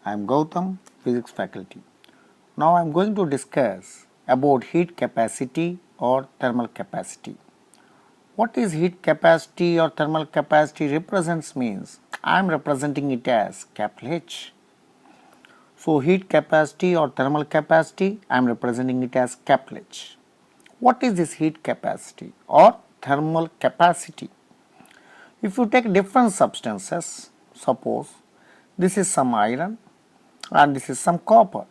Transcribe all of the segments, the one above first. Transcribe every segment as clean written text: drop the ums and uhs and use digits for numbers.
I am Gautam, physics faculty. Now I am going to discuss about heat capacity or thermal capacity. What is heat capacity or thermal capacity represents means I am representing it as capital H. So heat capacity or thermal capacity, I am representing it as capital H. What is this heat capacity or thermal capacity? If you take different substances, suppose this is some iron and this is some copper.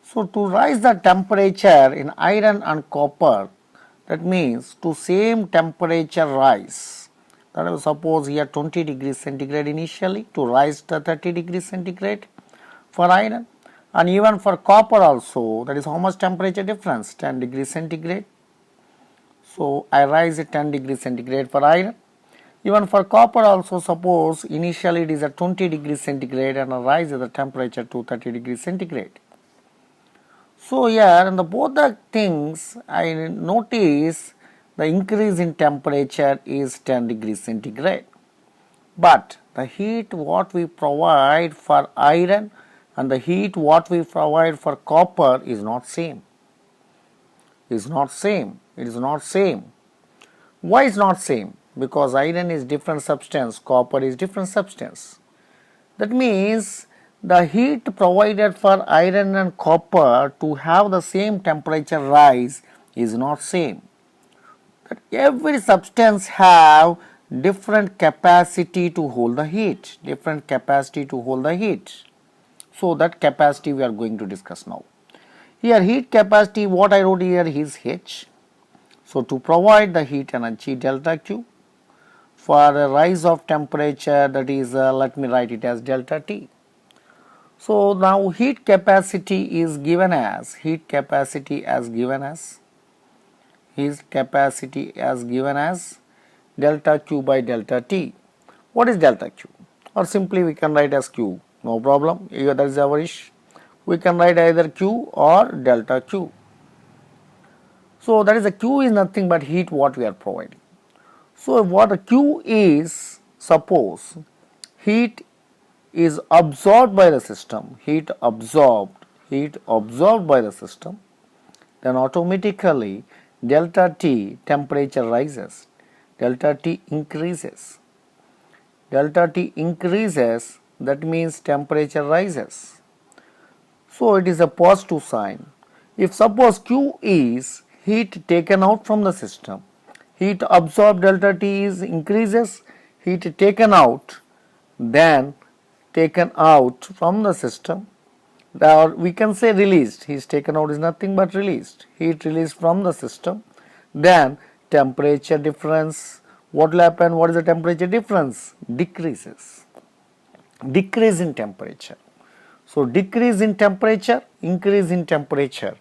So to rise the temperature in iron and copper, that means to same temperature rise. That is, suppose here 20 degrees centigrade initially to rise to 30 degrees centigrade for iron, and even for copper also, that is how much temperature difference, 10 degrees centigrade. So I rise at 10 degrees centigrade for iron. Even for copper also, suppose initially it is at 20 degrees centigrade and I rise the temperature to 30 degrees centigrade. So here in the both the things I notice the increase in temperature is 10 degrees centigrade. But the heat what we provide for iron and the heat what we provide for copper is not same. It is not same. Why is not same? Because iron is different substance, copper is different substance. That means the heat provided for iron and copper to have the same temperature rise is not same. That every substance have different capacity to hold the heat, So that capacity we are going to discuss now. Here heat capacity, what I wrote here is H. So to provide the heat energy delta Q for a rise of temperature, that is let me write it as delta T. So now heat capacity is given as delta Q by delta T. What is delta Q? Or simply we can write as Q, no problem, that is our issue. We can write either Q or delta Q. So that is the Q is nothing but heat what we are providing. So what the Q is, suppose heat is absorbed by the system, heat absorbed by the system, then automatically delta T temperature rises, delta T increases, that means temperature rises. So it is a positive sign. If suppose Q is heat taken out from the system, heat absorbed delta T is increases, heat taken out from the system, or we can say released, heat taken out is nothing but released, heat released from the system, then temperature difference, what will happen, what is the temperature difference? Decrease in temperature. So decrease in temperature, increase in temperature.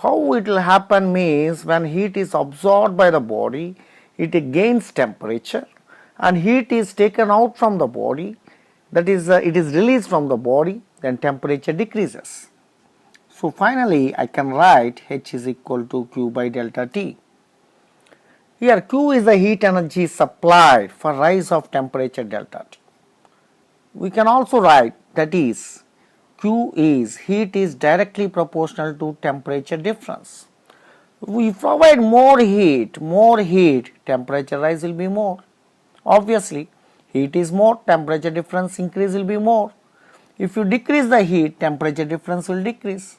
How it will happen means when heat is absorbed by the body, it gains temperature, and heat is taken out from the body, that is it is released from the body, then temperature decreases. So finally I can write H is equal to Q by delta T. Here Q is the heat energy supplied for rise of temperature delta T. We can also write that is Q is heat is directly proportional to temperature difference. If we provide more heat, temperature rise will be more. Obviously, heat is more, temperature difference increase will be more. If you decrease the heat, temperature difference will decrease.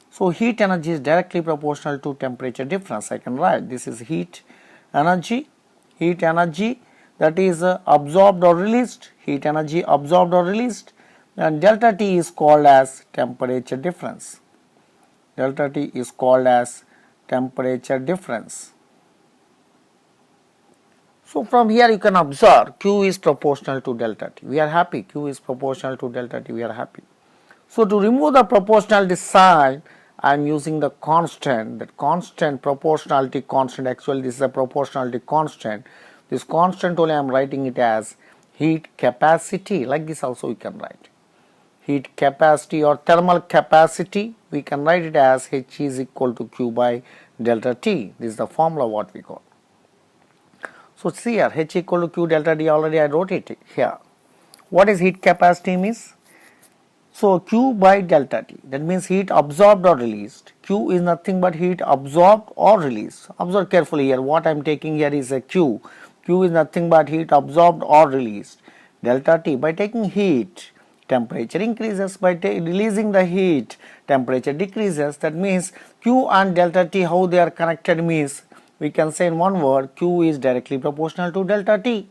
So heat energy is directly proportional to temperature difference. I can write this is heat energy that is absorbed or released, and delta T is called as temperature difference. So from here you can observe Q is proportional to delta T. We are happy. Q is proportional to delta T. We are happy. So to remove the proportionality sign, I am using the constant, that constant, proportionality constant. Actually this is a proportionality constant. This constant only I am writing it as heat capacity. Like this also we can write. Heat capacity or thermal capacity, we can write it as H is equal to Q by delta T. This is the formula what we got. So see here, H equal to Q delta D, already I wrote it here. What is heat capacity means? So Q by delta T, that means heat absorbed or released. Q is nothing but heat absorbed or released. Observe carefully here, what I am taking here is a Q. Q is nothing but heat absorbed or released. Delta T, by taking heat, temperature increases. By releasing the heat, temperature decreases. That means Q and delta T, how they are connected means, we can say in one word, Q is directly proportional to delta T.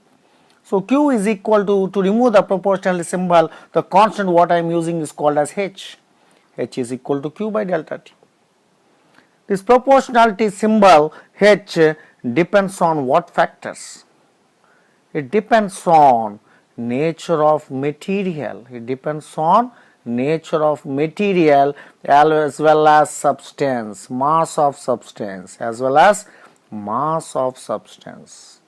So Q is equal to remove the proportional symbol, the constant what I am using is called as H. H is equal to Q by delta T. This proportionality symbol H depends on what factors? It depends on nature of material. It depends on nature of material as well as substance, mass of substance as well as mass of substance.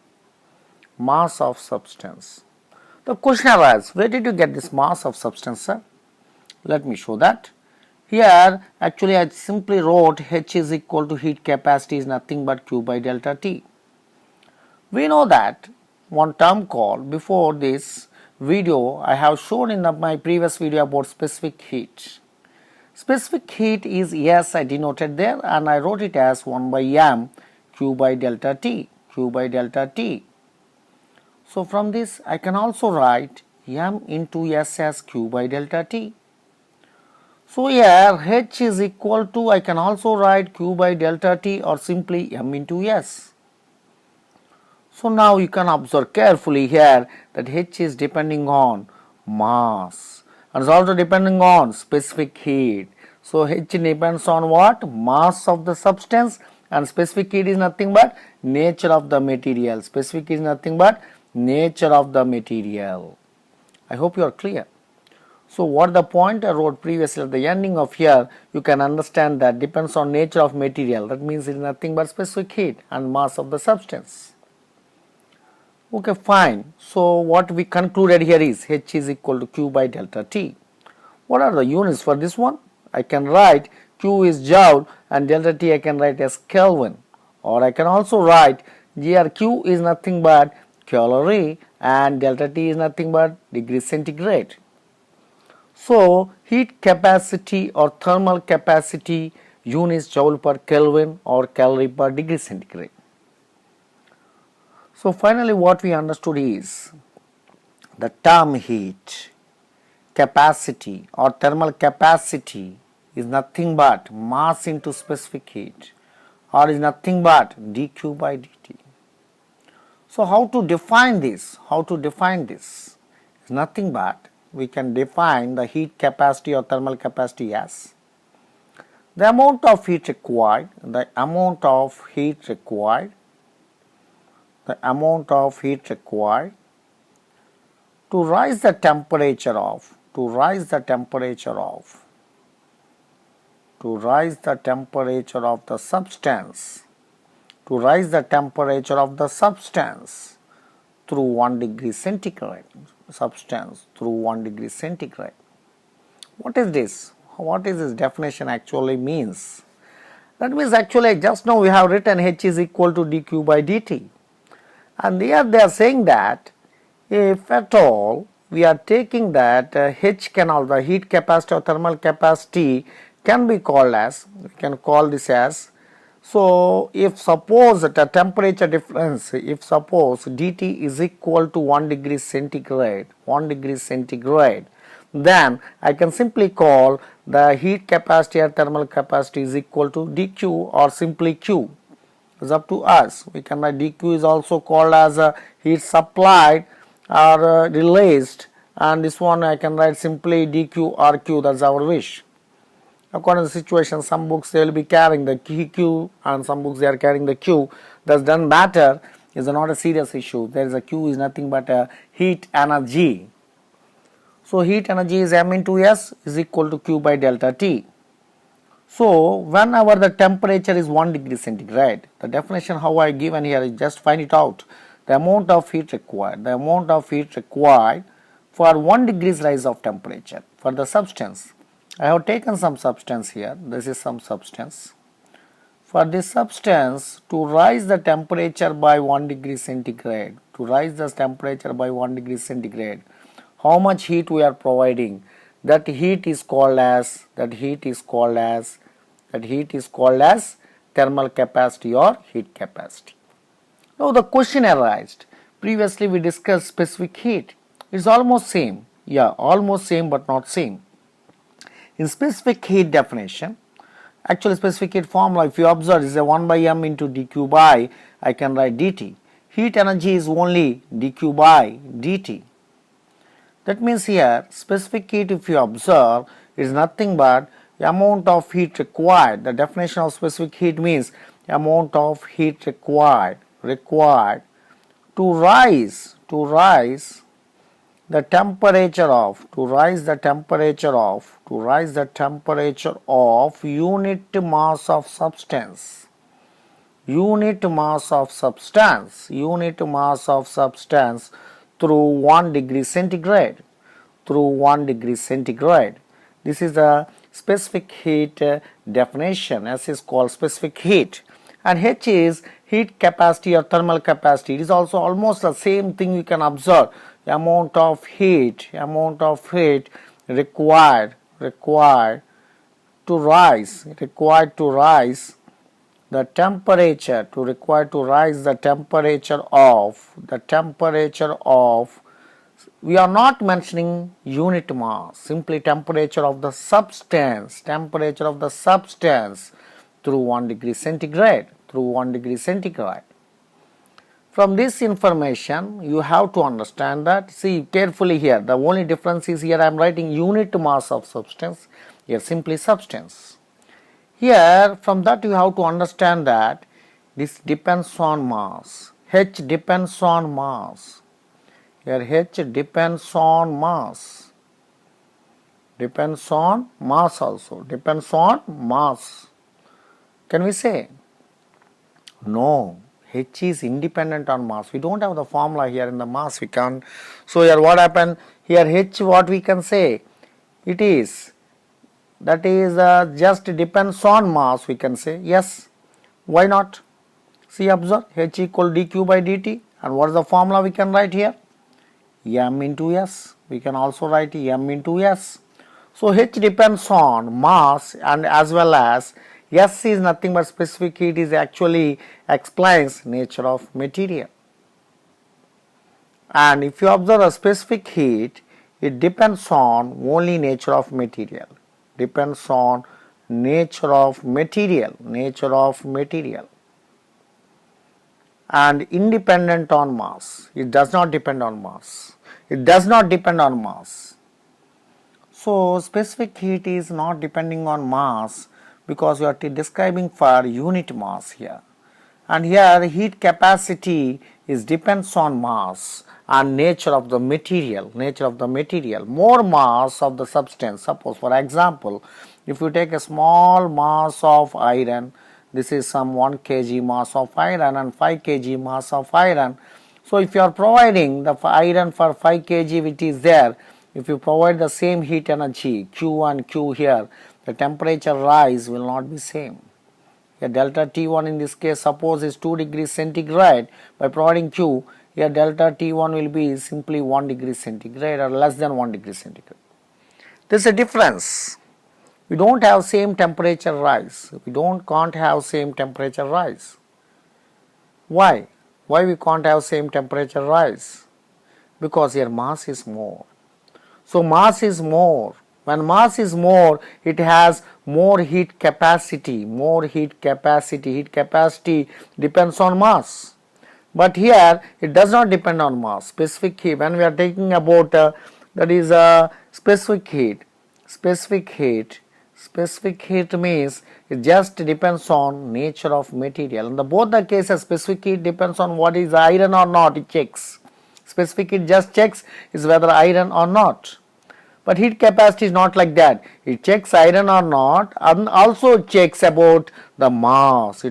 Mass of substance. The question arises, where did you get this mass of substance, sir? Let me show that. Here actually I simply wrote H is equal to heat capacity is nothing but Q by delta T. We know that one term called, before this video I have shown in my previous video about specific heat. Specific heat is S I denoted there and I wrote it as 1 by m Q by delta T, Q by delta T. So from this I can also write m into S as Q by delta T. So here H is equal to, I can also write Q by delta T or simply m into S. So now you can observe carefully here that H is depending on mass and is also depending on specific heat. So H depends on what? Mass of the substance, and specific heat is nothing but nature of the material. Specific is nothing but nature of the material. I hope you are clear. So what the point I wrote previously at the ending of here, you can understand that depends on nature of material. That means it is nothing but specific heat and mass of the substance. Okay, fine. So what we concluded here is H is equal to Q by delta T. What are the units for this one? I can write Q is joule and delta T I can write as Kelvin, or I can also write here Q is nothing but calorie and delta T is nothing but degree centigrade. So heat capacity or thermal capacity units joule per Kelvin or calorie per degree centigrade. So finally what we understood is the term heat capacity or thermal capacity is nothing but mass into specific heat, or is nothing but dQ by dt. So how to define this? How to define this? It's nothing but we can define the heat capacity or thermal capacity as the amount of heat required, the amount of heat required to rise the temperature of the substance through 1 degree centigrade. What is this? What is this definition actually means? That means actually just now we have written H is equal to dQ by dt, and here they are saying that if at all we are taking that H the heat capacity or thermal capacity can be called as, we can call this as, so if suppose the temperature difference, if suppose dt is equal to 1 degree centigrade, then I can simply call the heat capacity or thermal capacity is equal to dQ or simply Q. It's up to us. We can write dQ is also called as a heat supplied or released, and this one I can write simply dQ or Q, that's our wish. According to the situation, some books they will be carrying the Q and some books they are carrying the Q. That doesn't matter, is not a serious issue. There is a Q is nothing but a heat energy. So heat energy is m into S is equal to Q by delta T. So whenever the temperature is 1 degree centigrade, the definition how I given here is just find it out. The amount of heat required, for 1 degrees rise of temperature for the substance. I have taken some substance here, this is some substance. For this substance to rise the temperature by 1 degree centigrade, how much heat we are providing? that heat is called as thermal capacity or heat capacity. Now the question arises. Previously we discussed specific heat. It's almost same. Yeah, almost same but not same. In specific heat definition, actually specific heat formula, if you observe, is a 1 by m into dq by, I can write dt. Heat energy is only dq by dt. That means here specific heat, if you observe, is nothing but amount of heat required. The definition of specific heat means amount of heat required to rise the temperature of unit mass of substance through 1 degree centigrade. This is the specific heat definition. S is called specific heat, and H is heat capacity or thermal capacity. It is also almost the same thing. You can observe amount of heat required to rise the temperature of, we are not mentioning unit mass, simply temperature of the substance through 1 degree centigrade. From this information you have to understand that, see carefully here, the only difference is here I am writing unit mass of substance, here simply substance. Here from that you have to understand that this depends on mass. H depends on mass. Here H depends on mass. Depends on mass also. Depends on mass. Can we say? No. H is independent on mass. We don't have the formula here in the mass. We can't. So here what happened? Here H, what we can say? It is, that is just depends on mass, we can say. Yes. Why not? See, observe, H equal dq by dt, and what is the formula we can write here? M into S. We can also write M into S. So H depends on mass, and as well as S is nothing but specific heat, is actually explains nature of material. And if you observe a specific heat, it depends on only nature of material. Depends on nature of material, and independent on mass. It does not depend on mass. So specific heat is not depending on mass, because you are describing for unit mass here. And here heat capacity is depends on mass and nature of the material. More mass of the substance. Suppose for example, if you take a small mass of iron, this is some 1 kg mass of iron and 5 kg mass of iron. So if you are providing the iron for 5 kg which is there, if you provide the same heat energy Q and Q here, the temperature rise will not be same. Here delta T1 in this case suppose is 2 degrees centigrade. By providing Q, here delta T1 will be simply 1 degree centigrade or less than 1 degree centigrade. There is a difference. We don't have same temperature rise. Why? Why we can't have same temperature rise? Because here mass is more. So mass is more. When mass is more, it has more heat capacity. Heat capacity depends on mass. But here it does not depend on mass. Specific heat, when we are taking about that is specific heat. Specific heat means it just depends on nature of material. In both the cases, specific heat depends on what is iron or not. It checks. Specific heat just checks is whether iron or not. But heat capacity is not like that. It checks iron or not, and also checks about the mass.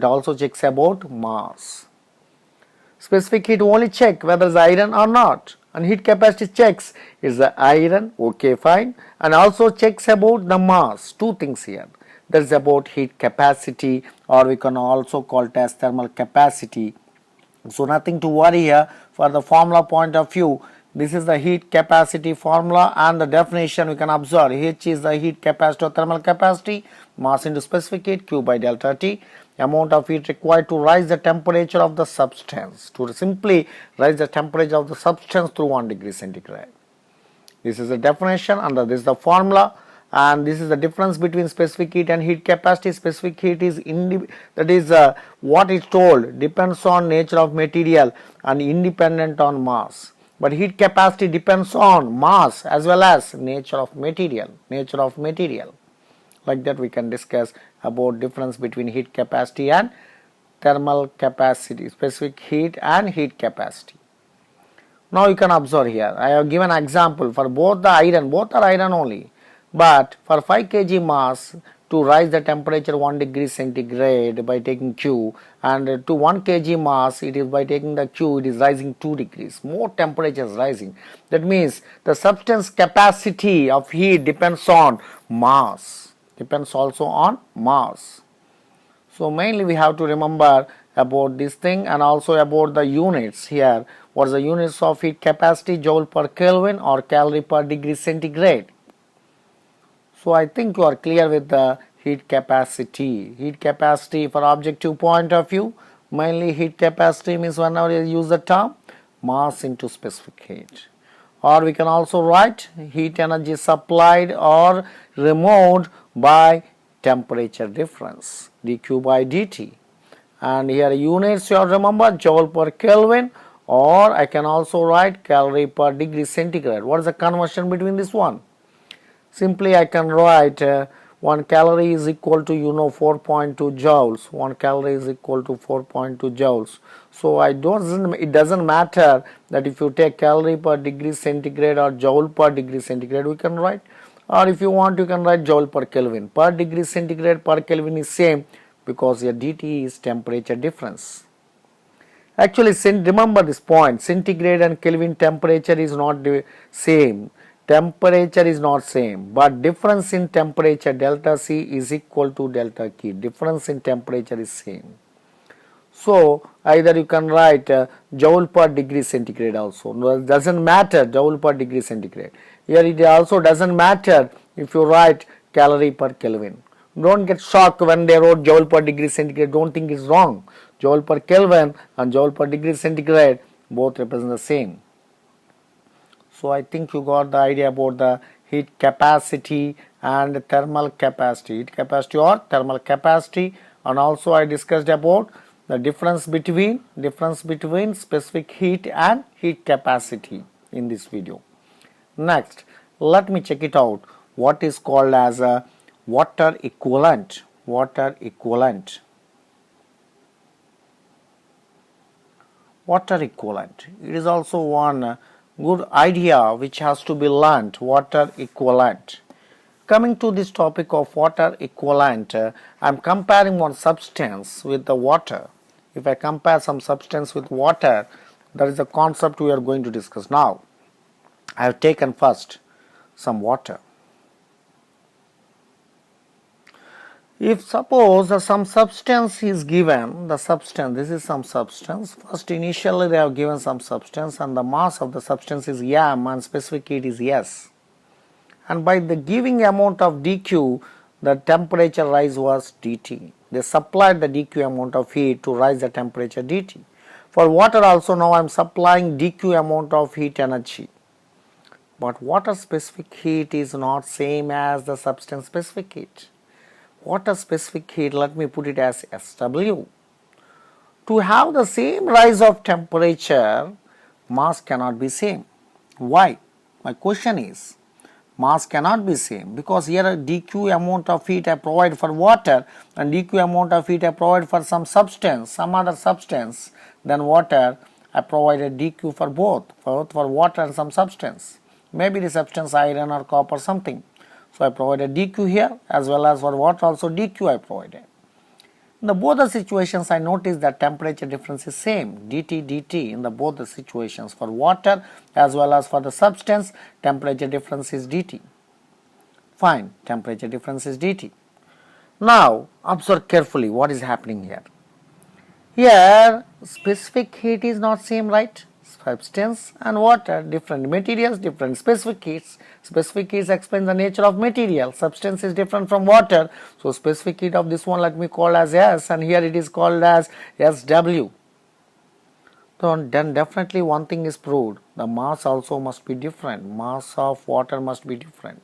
Specific heat only check whether it's iron or not, and heat capacity checks is the iron, okay fine, and also checks about the mass. Two things here. That is about heat capacity, or we can also call it as thermal capacity. So nothing to worry here. For the formula point of view, This is the heat capacity formula, and the definition we can observe. H is the heat capacity or thermal capacity, mass into specific heat, Q by delta T, amount of heat required to rise the temperature of the substance, to simply rise the temperature of the substance through 1 degree centigrade. This is the definition, and this is the formula, and this is the difference between specific heat and heat capacity. Specific heat is what is told depends on nature of material and independent on mass. But heat capacity depends on mass as well as nature of material. Like that we can discuss about difference between heat capacity and thermal capacity, specific heat and heat capacity. Now you can observe here, I have given an example for both are iron only, but for 5 kg mass, to rise the temperature 1 degree centigrade by taking Q, and to 1 kg mass, it is by taking the Q, it is rising 2 degrees, more temperature is rising. That means the substance capacity of heat depends on mass, depends also on mass. So mainly we have to remember about this thing, and also about the units here. What is the units of heat capacity? Joule per Kelvin or calorie per degree centigrade. So I think you are clear with the heat capacity. Heat capacity for objective point of view, mainly heat capacity means whenever you use the term mass into specific heat. Or we can also write heat energy supplied or removed by temperature difference, dq by dt. And here units you have to remember joule per Kelvin, or I can also write calorie per degree centigrade. What is the conversion between this one? Simply I can write 1 calorie is equal to 4.2 joules. 1 calorie is equal to 4.2 joules. So it doesn't matter that if you take calorie per degree centigrade or joule per degree centigrade, we can write, or if you want you can write joule per Kelvin. Per degree centigrade per Kelvin is same because your dt is temperature difference. Actually remember this point, centigrade and Kelvin temperature is not the same. Temperature is not same, but difference in temperature delta C is equal to delta Q. Difference in temperature is same. So either you can write joule per degree centigrade also. No, it doesn't matter joule per degree centigrade. Here it also doesn't matter if you write calorie per Kelvin. Don't get shocked when they wrote joule per degree centigrade. Don't think it's wrong. Joule per Kelvin and joule per degree centigrade both represent the same. So I think you got the idea about the heat capacity and thermal capacity. Heat capacity or thermal capacity, and also I discussed about the difference between specific heat and heat capacity in this video. Next, let me check it out. What is called as a water equivalent? Water equivalent. Water equivalent. It is also one good idea which has to be learnt. Water equivalent. Coming to this topic of water equivalent, I am comparing one substance with the water. If I compare some substance with water, that is the concept we are going to discuss now. I have taken first some water. If suppose some substance is given, this is some substance. First initially they have given some substance and the mass of the substance is m and specific heat is S. And by the giving amount of dq, the temperature rise was dt. They supplied the dq amount of heat to rise the temperature dt. For water also now I am supplying dq amount of heat energy. But water specific heat is not same as the substance specific heat. Water specific heat, let me put it as SW. To have the same rise of temperature, mass cannot be same. Why? My question is, mass cannot be same because here a dq amount of heat I provide for water and dq amount of heat I provide for some substance, some other substance than water. I provided dq for both for water and some substance. Maybe the substance iron or copper something. So I provided dq here as well as for water also dq I provided. In the both the situations I noticed that temperature difference is same, dt in the both the situations. For water as well as for the substance, temperature difference is dt. Fine, temperature difference is dt. Now observe carefully what is happening here. Here specific heat is not same, right? substance and water, different materials, different specific heats. Specific heats explain the nature of material. Substance is different from water. So specific heat of this one let me call as S, and here it is called as SW. So then definitely one thing is proved, the mass also must be different. Mass of water must be different.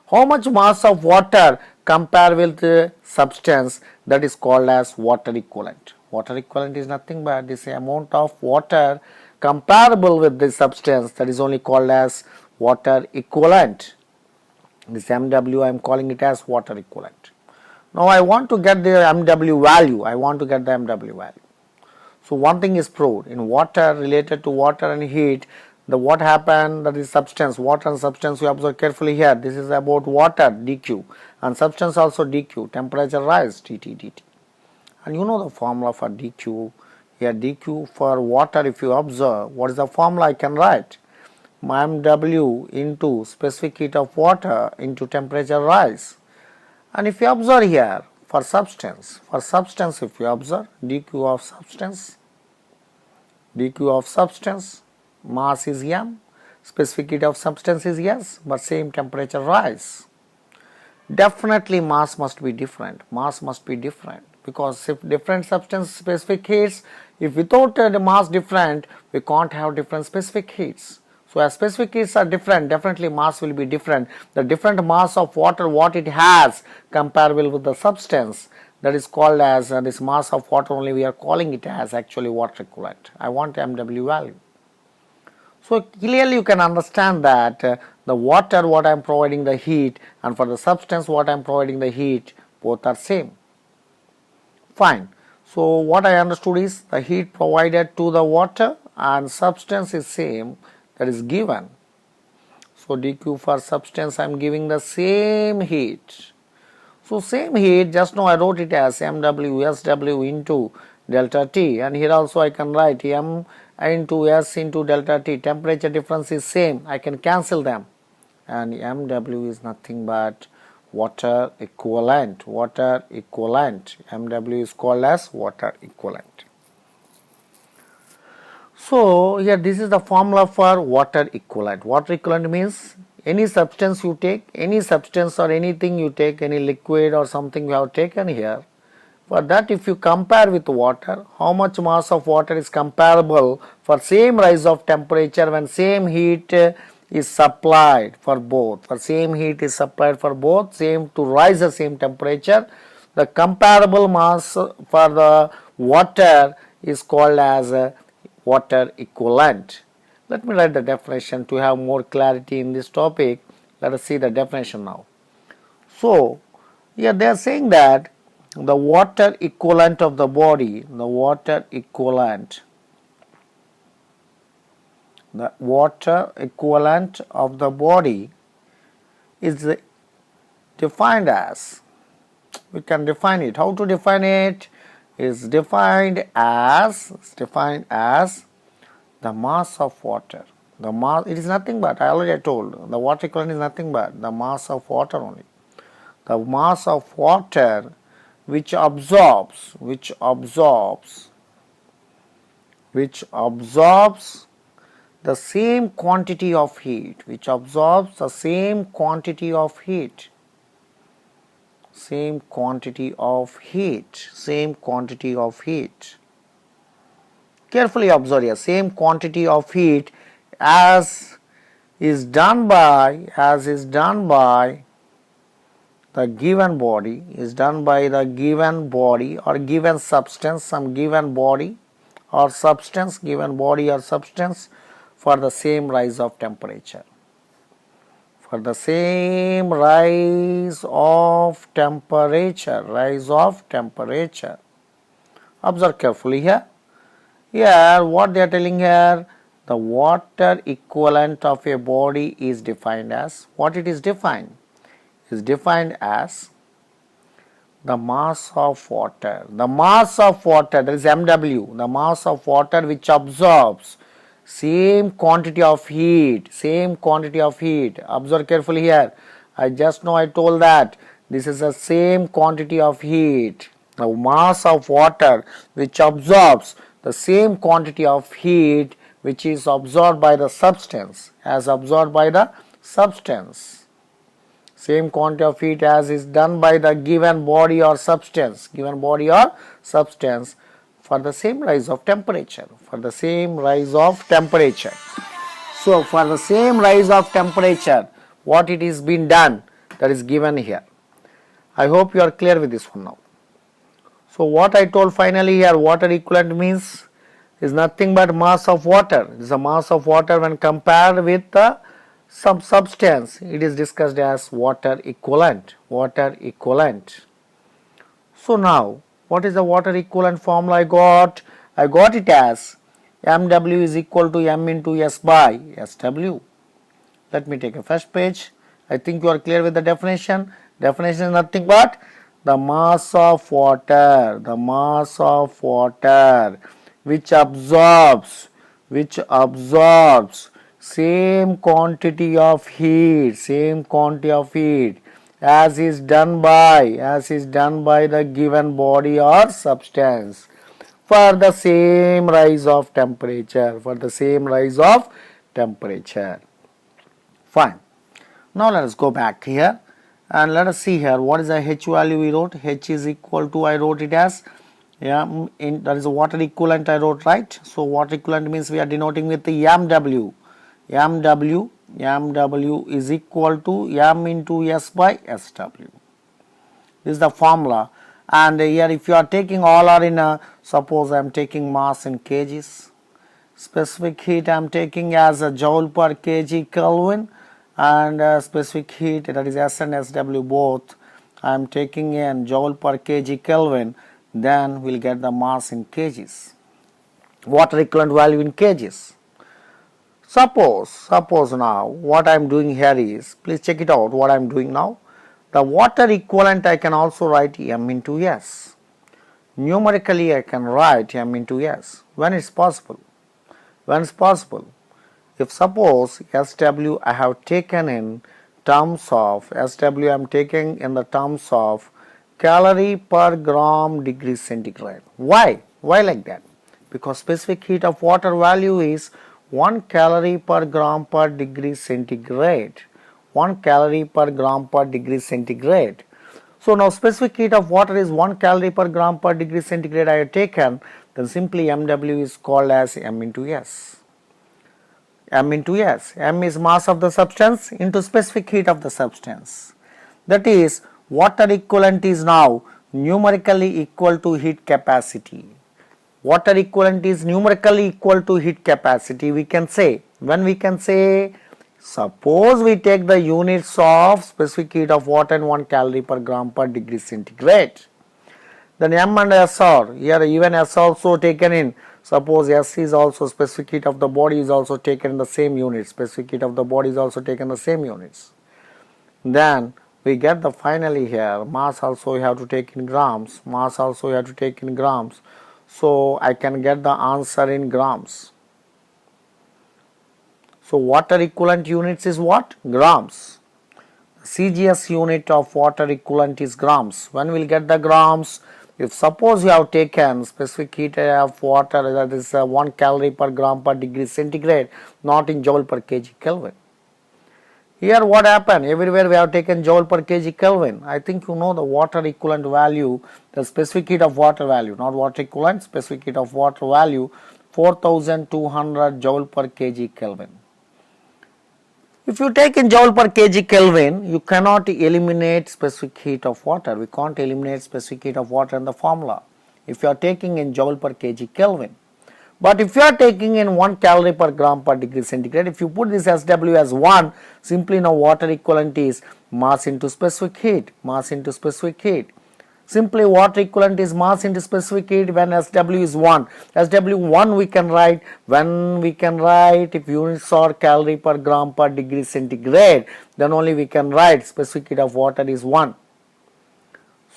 How much mass of water compare with the substance, that is called as water equivalent. Water equivalent is nothing but this amount of water comparable with this substance, that is only called as water equivalent. This MW I am calling it as water equivalent. Now I want to get the MW value. So one thing is proved, in water, related to water and heat, the what happened, that is substance, water and substance, you observe carefully here, this is about water dq and substance also dq, temperature rise dt dt. And you know the formula for dq, here dq for water, if you observe, what is the formula I can write? mw into specific heat of water into temperature rise. And if you observe here, for substance if you observe, dq of substance, mass is m, specific heat of substance is s, but same temperature rise. Definitely mass must be different, because if different substance specific heats, if without the mass different, we can't have different specific heats. So as specific heats are different, definitely mass will be different. The different mass of water, what it has comparable with the substance, that is called as this mass of water only, we are calling it as actually water equivalent. I want MW value. So clearly you can understand that the water what I am providing the heat, and for the substance what I am providing the heat, both are same. Fine. So what I understood is the heat provided to the water and substance is same, that is given. So dq for substance I am giving the same heat. So same heat, just now I wrote it as MW SW into delta T, and here also I can write M into S into delta T. Temperature difference is same, I can cancel them, and MW is nothing but water equivalent. MW is called as water equivalent. So here this is the formula for water equivalent. Water equivalent means any substance you take, any substance or anything you take, any liquid or something you have taken here, for that if you compare with water, how much mass of water is comparable for same rise of temperature when same heat is supplied for both, same to rise the same temperature, the comparable mass for the water is called as water equivalent. Let me write the definition to have more clarity in this topic. Let us see the definition now. So here they are saying that the water equivalent of the body, is defined as, we can define it. How to define it? Is defined as the mass of water. The mass, it is nothing but, I already told, the water equivalent is nothing but the mass of water only. The mass of water which absorbs the same quantity of heat, same quantity of heat. Carefully observe here, same quantity of heat as is done by the given body, or given substance, some given body or substance, for the same rise of temperature. Observe carefully here. Here what they are telling here, the water equivalent of a body is defined as, what it is defined? Is defined as the mass of water. That is MW, the mass of water which absorbs same quantity of heat. Observe carefully here. I told that this is the same quantity of heat. The mass of water which absorbs the same quantity of heat which is absorbed by the substance, as absorbed by the substance. Same quantity of heat as is done by the given body or substance, for the same rise of temperature, So for the same rise of temperature, what it is been done, that is given here. I hope you are clear with this one now. So what I told finally here, water equivalent means is nothing but mass of water. It is a mass of water when compared with some substance. It is discussed as water equivalent. So now, what is the water equivalent formula I got? I got it as mW is equal to m into s by sw. Let me take a first page. I think you are clear with the definition. Definition is nothing but the mass of water, which absorbs same quantity of heat, as is done by the given body or substance for the same rise of temperature, Fine. Now let us go back here and let us see here what is the H value we wrote. H is equal to, I wrote it as that is a water equivalent I wrote, right? So water equivalent means we are denoting with the mW. mW is equal to m into s by sw. This is the formula. And here if you are taking all are in suppose I am taking mass in kgs, specific heat I am taking as a joule per kg Kelvin, and specific heat, that is S and SW both, I am taking in joule per kg Kelvin, then we will get the mass in kgs, water equivalent value in kgs. Suppose now what I am doing here is, please check it out what I am doing now. The water equivalent I can also write m into s. Numerically I can write m into s. When it's possible? If suppose SW I have taken in terms of, SW I am taking in the terms of calorie per gram degree centigrade. Why like that? Because specific heat of water value is 1 calorie per gram per degree centigrade. 1 calorie per gram per degree centigrade. So now specific heat of water is 1 calorie per gram per degree centigrade I have taken, then simply mW is called as m into s. M is mass of the substance into specific heat of the substance. That is, water equivalent is now numerically equal to heat capacity. Water equivalent is numerically equal to heat capacity, we can say. When we can say, suppose we take the units of specific heat of water in 1 calorie per gram per degree centigrade. Then M and S are, here even S also taken in. Suppose S is also specific heat of the body is also taken in the same units. Specific heat of the body is also taken in the same units. Then we get the finally here mass also you have to take in grams. So I can get the answer in grams. So water equivalent units is what? Grams. CGS unit of water equivalent is grams. When we will get the grams? If suppose you have taken specific heat of water, that is 1 calorie per gram per degree centigrade, not in joule per kg Kelvin. Here what happened? Everywhere we have taken joule per kg Kelvin. I think you know the water equivalent value, the specific heat of water value, not water equivalent, specific heat of water value, 4200 joule per kg Kelvin. If you take in joule per kg Kelvin, you cannot eliminate specific heat of water. We can't eliminate specific heat of water in the formula if you are taking in joule per kg Kelvin. But if you are taking in 1 calorie per gram per degree centigrade, if you put this SW as 1, simply now water equivalent is mass into specific heat. Simply water equivalent is mass into specific heat when SW is 1. SW1 we can write when we can write if units are calorie per gram per degree centigrade, then only we can write specific heat of water is 1.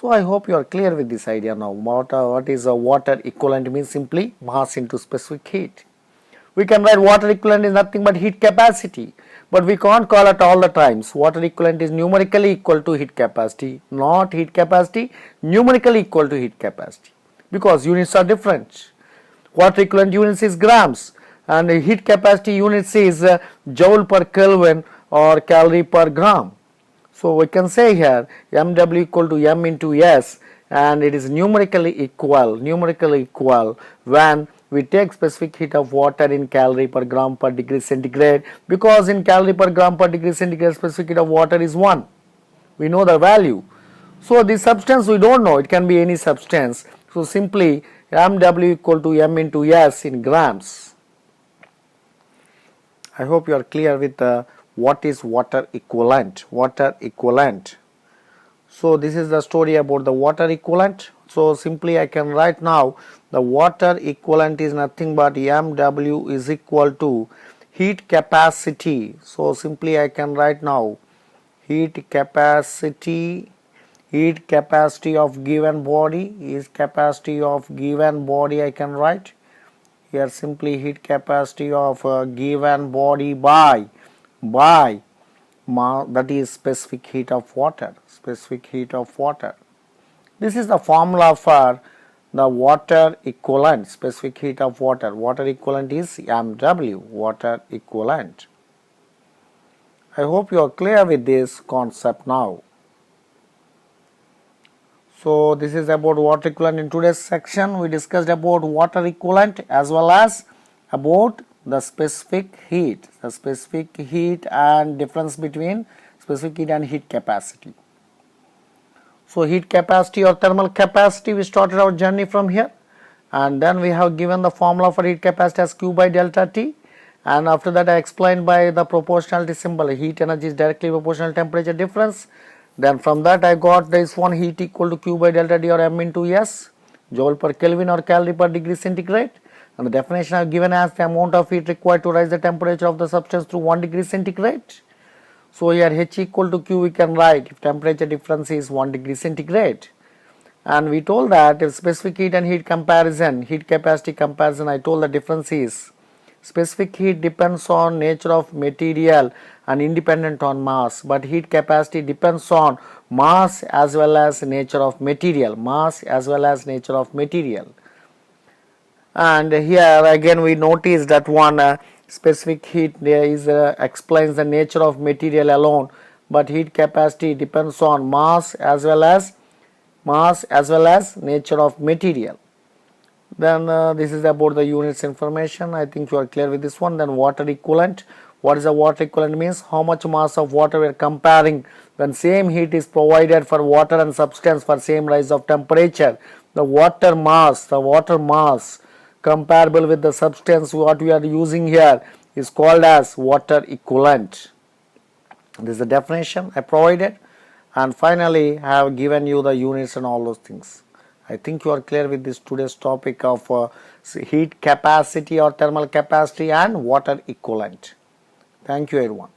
So I hope you are clear with this idea now. What is a water equivalent means simply mass into specific heat. We can write water equivalent is nothing but heat capacity. But we can't call it all the times. Water equivalent is numerically equal to heat capacity, not heat capacity, numerically equal to heat capacity, because units are different. Water equivalent units is grams and heat capacity units is joule per Kelvin or calorie per gram. So we can say here MW equal to M into S, and it is numerically equal when we take specific heat of water in calorie per gram per degree centigrade, because in calorie per gram per degree centigrade specific heat of water is 1. We know the value. So the substance we don't know, it can be any substance. So simply MW equal to M into S in grams. I hope you are clear with what is water equivalent. So this is the story about the water equivalent. So simply I can write now the water equivalent is nothing but MW is equal to heat capacity. So simply I can write now heat capacity of given body is capacity of given body. I can write here simply heat capacity of a given body by that is specific heat of water. This is the formula for the water equivalent, specific heat of water. Water equivalent is MW, water equivalent. I hope you are clear with this concept now. So this is about water equivalent. In today's section we discussed about water equivalent as well as about the specific heat and difference between specific heat and heat capacity. So heat capacity or thermal capacity, we started our journey from here, and then we have given the formula for heat capacity as Q by delta T, and after that I explained by the proportionality symbol heat energy is directly proportional temperature difference. Then from that I got this one, heat equal to Q by delta D or M into S, joule per Kelvin or calorie per degree centigrade, and the definition I have given as the amount of heat required to rise the temperature of the substance through 1 degree centigrade. So here H equal to Q we can write if temperature difference is 1 degree centigrade. And we told that if specific heat and heat comparison, heat capacity comparison, I told the difference is specific heat depends on nature of material and independent on mass, but heat capacity depends on mass as well as nature of material, And here again we notice that one specific heat is explains the nature of material alone, but heat capacity depends on mass as well as nature of material. Then this is about the units information. I think you are clear with this one. Then water equivalent. What is a water equivalent means? How much mass of water we are comparing when same heat is provided for water and substance for same rise of temperature. The water mass comparable with the substance what we are using here is called as water equivalent. This is the definition I provided, and finally I have given you the units and all those things. I think you are clear with this today's topic of heat capacity or thermal capacity and water equivalent. Thank you everyone.